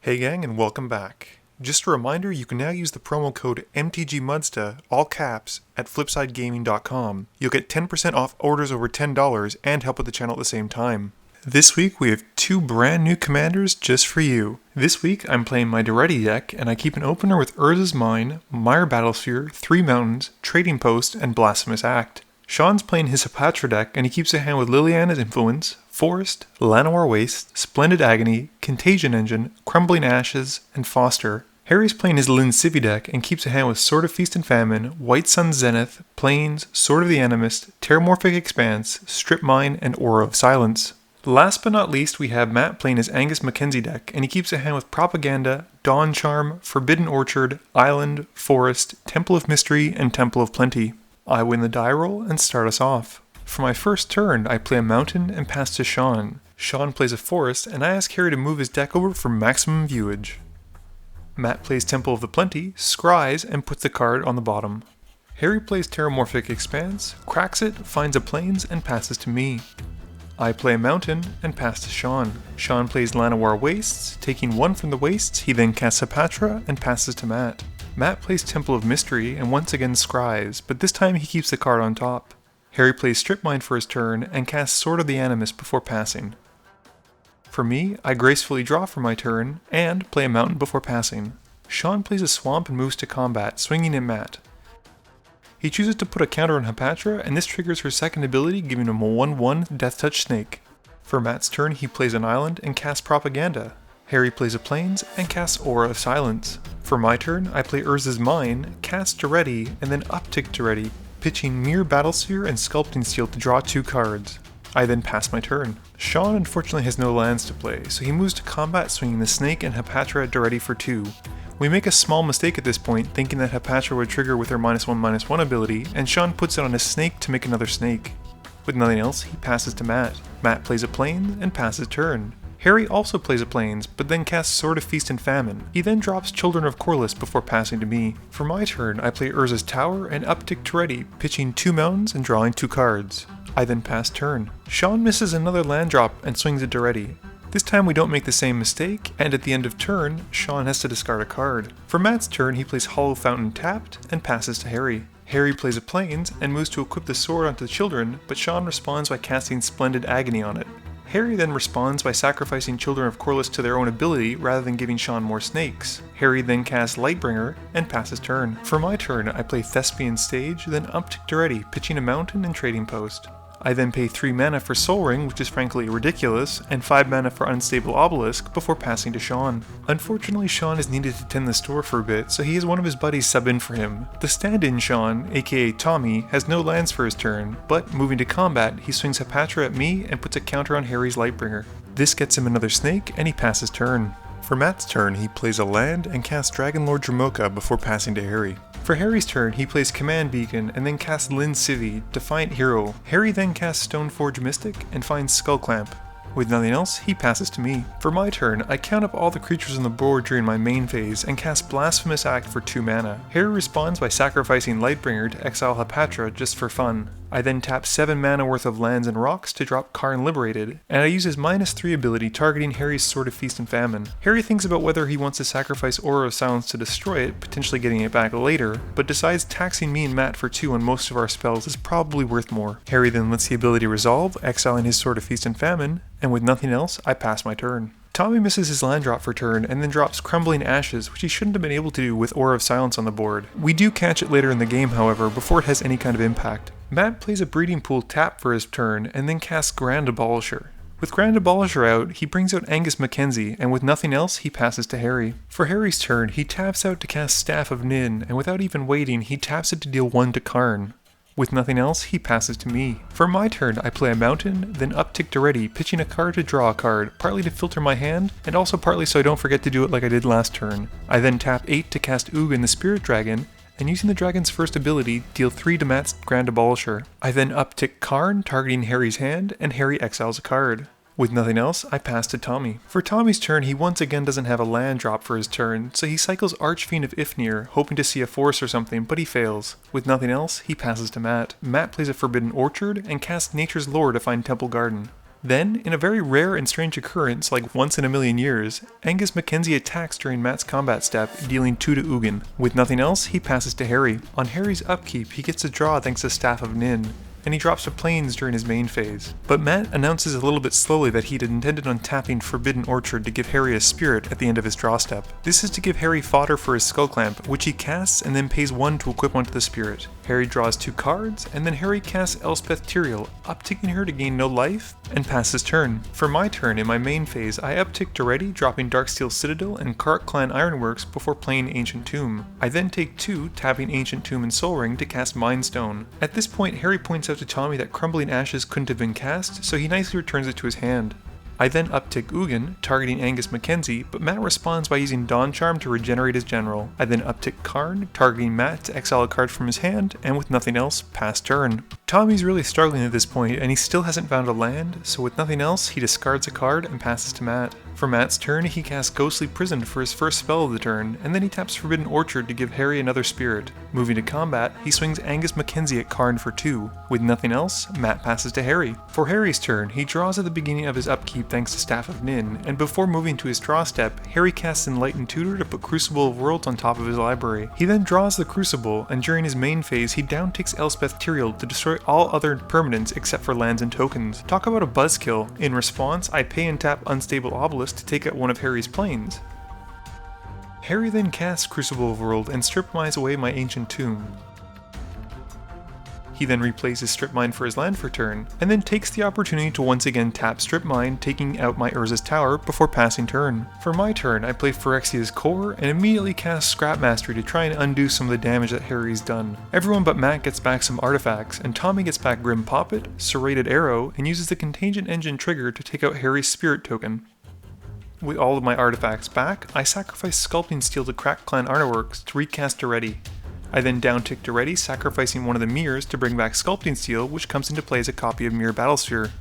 Hey gang, and welcome back. Just a reminder, you can now use the promo code MTGMudsta, all caps, at flipsidegaming.com. You'll get 10% off orders over $10 and help with the channel at the same time. This week we have two brand new commanders just for you. This week I'm playing my Daretti deck, and I keep an opener with Urza's Mine, Mire Battlesphere, 3 Mountains, Trading Post, and Blasphemous Act. Sean's playing his Hapatra deck, and he keeps a hand with Liliana's Influence, Forest, Llanowar Waste, Splendid Agony, Contagion Engine, Crumbling Ashes, and Foster. Harry's playing his Lin Sivvi deck and keeps a hand with Sword of Feast and Famine, White Sun Zenith, Plains, Sword of the Animist, Terramorphic Expanse, Strip Mine, and Aura of Silence. Last but not least, we have Matt playing his Angus Mackenzie deck, and he keeps a hand with Propaganda, Dawn Charm, Forbidden Orchard, Island, Forest, Temple of Mystery, and Temple of Plenty. I win the die roll and start us off. For my first turn, I play a mountain and pass to Sean. Sean plays a forest, and I ask Harry to move his deck over for maximum viewage. Matt plays Temple of the Plenty, scries, and puts the card on the bottom. Harry plays Terramorphic Expanse, cracks it, finds a plains, and passes to me. I play a mountain and pass to Sean. Sean plays Llanowar Wastes, taking 1 from the wastes, he then casts Hapatra and passes to Matt. Matt plays Temple of Mystery and once again scries, but this time he keeps the card on top. Harry plays Strip Mine for his turn and casts Sword of the Animist before passing. For me, I gracefully draw for my turn and play a mountain before passing. Sean plays a swamp and moves to combat, swinging at Matt. He chooses to put a counter on Hapatra, and this triggers her second ability, giving him a 1/1 Death Touch Snake. For Matt's turn, he plays an island and casts Propaganda. Harry plays a plains and casts Aura of Silence. For my turn, I play Urza's Mine, cast Daretti, and then uptick Daretti, pitching Mere Battlesphere and Sculpting Steel to draw 2 cards. I then pass my turn. Sean unfortunately has no lands to play, so he moves to combat swinging the Snake and Hapatra at Daretti for 2. We make a small mistake at this point, thinking that Hapatra would trigger with her -1/-1 ability, and Sean puts it on his Snake to make another Snake. With nothing else, he passes to Matt. Matt plays a Plains and passes turn. Harry also plays a Plains, but then casts Sword of Feast and Famine. He then drops Children of Corliss before passing to me. For my turn, I play Urza's Tower and uptick Daretti, pitching 2 mountains and drawing 2 cards. I then pass turn. Sean misses another land drop and swings at Daretti. This time we don't make the same mistake, and at the end of turn, Sean has to discard a card. For Matt's turn, he plays Hollow Fountain tapped and passes to Harry. Harry plays a Plains and moves to equip the sword onto the children, but Sean responds by casting Splendid Agony on it. Harry then responds by sacrificing Children of Corliss to their own ability rather than giving Sean more snakes. Harry then casts Lightbringer and passes turn. For my turn, I play Thespian Stage, then uptick Daretti, pitching a mountain and trading post. I then pay 3 mana for Soul Ring, which is frankly ridiculous, and 5 mana for Unstable Obelisk before passing to Sean. Unfortunately, Sean is needed to tend the store for a bit, so he has one of his buddies sub in for him. The stand-in Sean, aka Tommy, has no lands for his turn, but moving to combat, he swings Hapatra at me and puts a counter on Harry's Lightbringer. This gets him another snake, and he passes turn. For Matt's turn, he plays a land and casts Dragonlord Dramoka before passing to Harry. For Harry's turn, he plays Command Beacon and then casts Lin Sivvi, Defiant Hero. Harry then casts Stoneforge Mystic and finds Skullclamp. With nothing else, he passes to me. For my turn, I count up all the creatures on the board during my main phase and cast Blasphemous Act for 2 mana. Harry responds by sacrificing Lightbringer to exile Hapatra just for fun. I then tap 7 mana worth of lands and rocks to drop Karn Liberated, and I use his -3 ability targeting Harry's Sword of Feast and Famine. Harry thinks about whether he wants to sacrifice Aura of Silence to destroy it, potentially getting it back later, but decides taxing me and Matt for 2 on most of our spells is probably worth more. Harry then lets the ability resolve, exiling his Sword of Feast and Famine, and with nothing else, I pass my turn. Tommy misses his land drop for turn and then drops Crumbling Ashes, which he shouldn't have been able to do with Aura of Silence on the board. We do catch it later in the game, however, before it has any kind of impact. Matt plays a Breeding Pool tap for his turn and then casts Grand Abolisher. With Grand Abolisher out, he brings out Angus Mackenzie, and with nothing else, he passes to Harry. For Harry's turn, he taps out to cast Staff of Nin, and without even waiting, he taps it to deal 1 to Karn. With nothing else, he passes to me. For my turn, I play a mountain, then uptick Daretti, pitching a card to draw a card, partly to filter my hand, and also partly so I don't forget to do it like I did last turn. I then tap 8 to cast Ugin the Spirit Dragon, and using the dragon's first ability, deal 3 to Matt's Grand Abolisher. I then uptick Karn, targeting Harry's hand, and Harry exiles a card. With nothing else, I pass to Tommy. For Tommy's turn, he once again doesn't have a land drop for his turn, so he cycles Archfiend of Ifnir, hoping to see a forest or something, but he fails. With nothing else, he passes to Matt. Matt plays a Forbidden Orchard, and casts Nature's Lore to find Temple Garden. Then, in a very rare and strange occurrence like once in a million years, Angus Mackenzie attacks during Matt's combat step, dealing 2 to Ugin. With nothing else, he passes to Harry. On Harry's upkeep, he gets a draw thanks to Staff of Nin, and he drops to Plains during his main phase. But Matt announces a little bit slowly that he'd intended on tapping Forbidden Orchard to give Harry a spirit at the end of his draw step. This is to give Harry fodder for his Skull Clamp, which he casts and then pays 1 to equip onto the spirit. Harry draws 2 cards, and then Harry casts Elspeth Tyrael, upticking her to gain no life, and passes turn. For my turn, in my main phase, I uptick Daretti, dropping Darksteel Citadel and Kark Clan Ironworks before playing Ancient Tomb. I then take 2, tapping Ancient Tomb and Soul Ring to cast Mind Stone. At this point, Harry points out to Tommy that Crumbling Ashes couldn't have been cast, so he nicely returns it to his hand. I then uptick Ugin, targeting Angus Mackenzie, but Matt responds by using Dawn Charm to regenerate his general. I then uptick Karn, targeting Matt to exile a card from his hand, and with nothing else, pass turn. Tommy's really struggling at this point, and he still hasn't found a land, so with nothing else, he discards a card and passes to Matt. For Matt's turn, he casts Ghostly Prison for his first spell of the turn, and then he taps Forbidden Orchard to give Harry another spirit. Moving to combat, he swings Angus Mackenzie at Karn for 2. With nothing else, Matt passes to Harry. For Harry's turn, he draws at the beginning of his upkeep thanks to Staff of Nin, and before moving to his draw step, Harry casts Enlightened Tutor to put Crucible of Worlds on top of his library. He then draws the Crucible, and during his main phase, he downticks Elspeth Tyrael to destroy all other permanents except for lands and tokens. Talk about a buzzkill. In response, I pay and tap Unstable Obelisk to take out one of Harry's planes. Harry then casts Crucible of World and strip mines away my Ancient Tomb. He then replays his Strip Mine for his land for turn, and then takes the opportunity to once again tap Strip Mine, taking out my Urza's Tower before passing turn. For my turn, I play Phyrexia's Core and immediately cast Scrap Mastery to try and undo some of the damage that Harry's done. Everyone but Matt gets back some artifacts, and Tommy gets back Grim Poppet, Serrated Arrow, and uses the Contagion Engine trigger to take out Harry's Spirit token. With all of my artifacts back, I sacrifice Sculpting Steel to Crack Clan Ironworks to recast Daretti. I then downtick Daretti, sacrificing one of the mirrors to bring back Sculpting Steel, which comes into play as a copy of Mirror Battlesphere.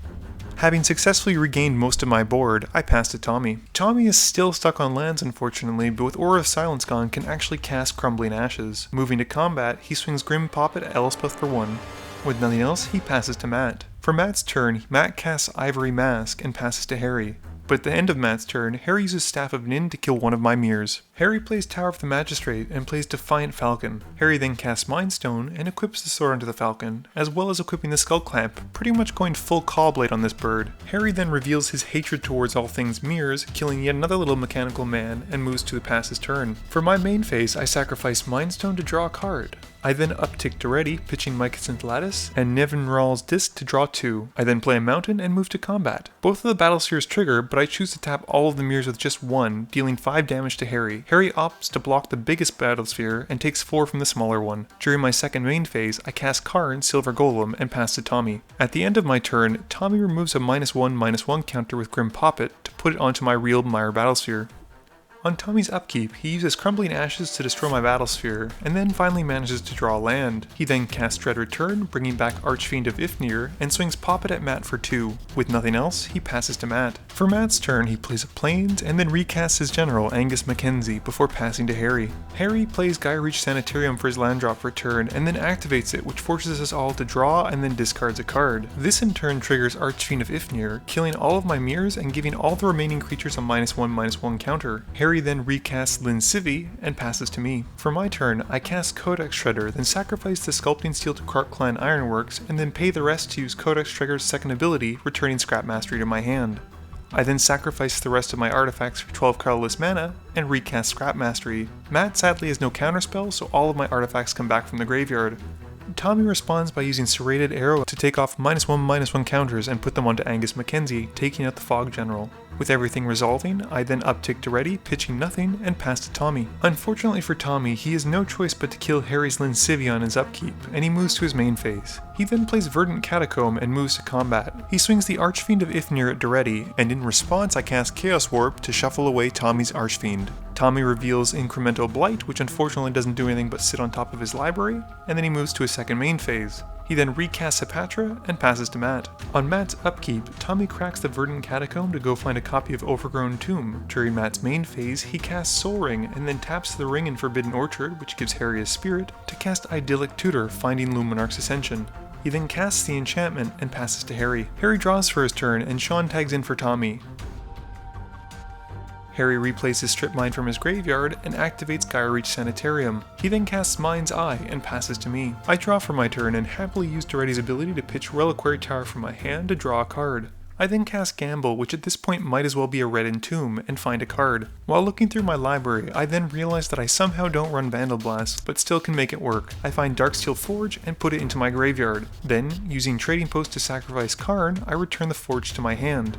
Having successfully regained most of my board, I pass to Tommy. Tommy is still stuck on lands unfortunately, but with Aura of Silence gone can actually cast Crumbling Ashes. Moving to combat, he swings Grim Poppet at Elspeth for 1. With nothing else, he passes to Matt. For Matt's turn, Matt casts Ivory Mask and passes to Harry. But at the end of Matt's turn, Harry uses Staff of Nin to kill one of my mirrors. Harry plays Tower of the Magistrate and plays Defiant Falcon. Harry then casts Mind Stone and equips the sword onto the Falcon, as well as equipping the Skull Clamp, pretty much going full Callblade on this bird. Harry then reveals his hatred towards all things mirrors, killing yet another little mechanical man, and moves to pass his turn. For my main phase, I sacrifice Mind Stone to draw a card. I then uptick Daretti, pitching Mycosynth Lattice, and Nevinral's Disc to draw 2. I then play a Mountain and move to combat. Both of the Battlespheres trigger, but I choose to tap all of the mirrors with just 1, dealing 5 damage to Harry. Harry opts to block the biggest Battlesphere and takes 4 from the smaller one. During my second main phase, I cast Karn, Silver Golem, and pass to Tommy. At the end of my turn, Tommy removes a -1/-1 counter with Grim Poppet to put it onto my real Mirror Battlesphere. On Tommy's upkeep, he uses Crumbling Ashes to destroy my Battlesphere, and then finally manages to draw land. He then casts Dread Return, bringing back Archfiend of Ifnir, and swings Poppet at Matt for 2. With nothing else, he passes to Matt. For Matt's turn, he plays a Plains, and then recasts his general, Angus Mackenzie, before passing to Harry. Harry plays Gyreach Sanitarium for his land drop for turn, and then activates it, which forces us all to draw and then discards a card. This in turn triggers Archfiend of Ifnir, killing all of my mirrors and giving all the remaining creatures a -1/-1 counter. Harry then recasts Lin Sivvi and passes to me. For my turn, I cast Codex Shredder, then sacrifice the Sculpting Steel to Kark Clan Ironworks, and then pay the rest to use Codex Shredder's second ability, returning Scrap Mastery to my hand. I then sacrifice the rest of my artifacts for 12 colorless mana, and recast Scrap Mastery. Matt sadly has no counterspell, so all of my artifacts come back from the graveyard. Tommy responds by using Serrated Arrow to take off -1/-1 counters and put them onto Angus Mackenzie, taking out the Fog General. With everything resolving, I then uptick Daretti, pitching nothing, and pass to Tommy. Unfortunately for Tommy, he has no choice but to kill Harry's Lin Sivvi on his upkeep, and he moves to his main phase. He then plays Verdant Catacomb and moves to combat. He swings the Archfiend of Ifnir at Daretti, and in response I cast Chaos Warp to shuffle away Tommy's Archfiend. Tommy reveals Incremental Blight, which unfortunately doesn't do anything but sit on top of his library, and then he moves to his second main phase. He then recasts Hapatra and passes to Matt. On Matt's upkeep, Tommy cracks the Verdant Catacomb to go find a copy of Overgrown Tomb. During Matt's main phase, he casts Soul Ring and then taps the ring in Forbidden Orchard, which gives Harry a spirit, to cast Idyllic Tutor, finding Luminarch's Ascension. He then casts the enchantment and passes to Harry. Harry draws for his turn and Sean tags in for Tommy. Harry replays his Strip Mine from his graveyard and activates Gyreach Sanitarium. He then casts Mind's Eye and passes to me. I draw for my turn and happily use Daretti's ability to pitch Reliquary Tower from my hand to draw a card. I then cast Gamble, which at this point might as well be a Red Entomb, and find a card. While looking through my library, I then realize that I somehow don't run Vandal Blast, but still can make it work. I find Darksteel Forge and put it into my graveyard. Then, using Trading Post to sacrifice Karn, I return the Forge to my hand.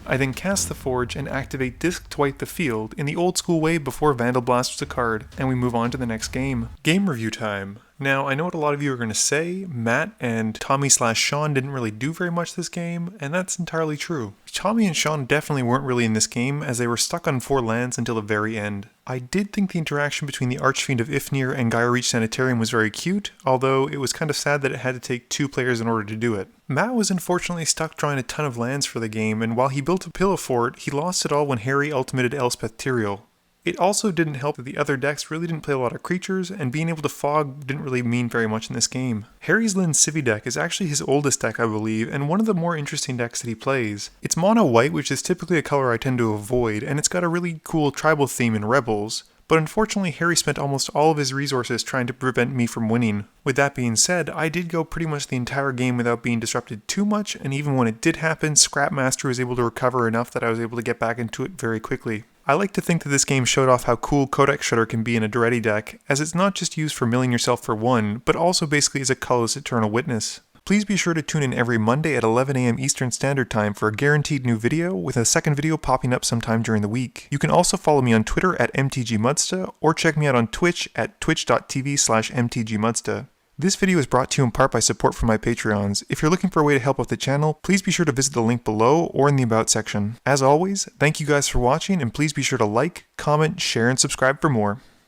I then cast the Forge and activate Disc to wipe the field in the old school way before Vandal Blast was a card, and we move on to the next game. Game review time. Now, I know what a lot of you are going to say, Matt and Tommy/Sean didn't really do very much this game, and that's entirely true. Tommy and Sean definitely weren't really in this game, as they were stuck on 4 lands until the very end. I did think the interaction between the Archfiend of Ifnir and Gyreach Sanitarium was very cute, although it was kind of sad that it had to take 2 players in order to do it. Matt was unfortunately stuck drawing a ton of lands for the game, and while he built a pillow fort, he lost it all when Harry ultimated Elspeth Tyrael. It also didn't help that the other decks really didn't play a lot of creatures, and being able to fog didn't really mean very much in this game. Harry's Lin Sivvi deck is actually his oldest deck, I believe, and one of the more interesting decks that he plays. It's mono white, which is typically a color I tend to avoid, and it's got a really cool tribal theme in Rebels. But unfortunately, Harry spent almost all of his resources trying to prevent me from winning. With that being said, I did go pretty much the entire game without being disrupted too much, and even when it did happen, Scrapmaster was able to recover enough that I was able to get back into it very quickly. I like to think that this game showed off how cool Codex Shredder can be in a Daretti deck, as it's not just used for milling yourself for 1, but also basically as a colorless Eternal Witness. Please be sure to tune in every Monday at 11 AM Eastern Standard Time for a guaranteed new video, with a second video popping up sometime during the week. You can also follow me on Twitter at MTGMudsta, or check me out on Twitch at twitch.tv/MTGMudsta. This video is brought to you in part by support from my Patreons. If you're looking for a way to help out the channel, please be sure to visit the link below or in the About section. As always, thank you guys for watching, and please be sure to like, comment, share, and subscribe for more.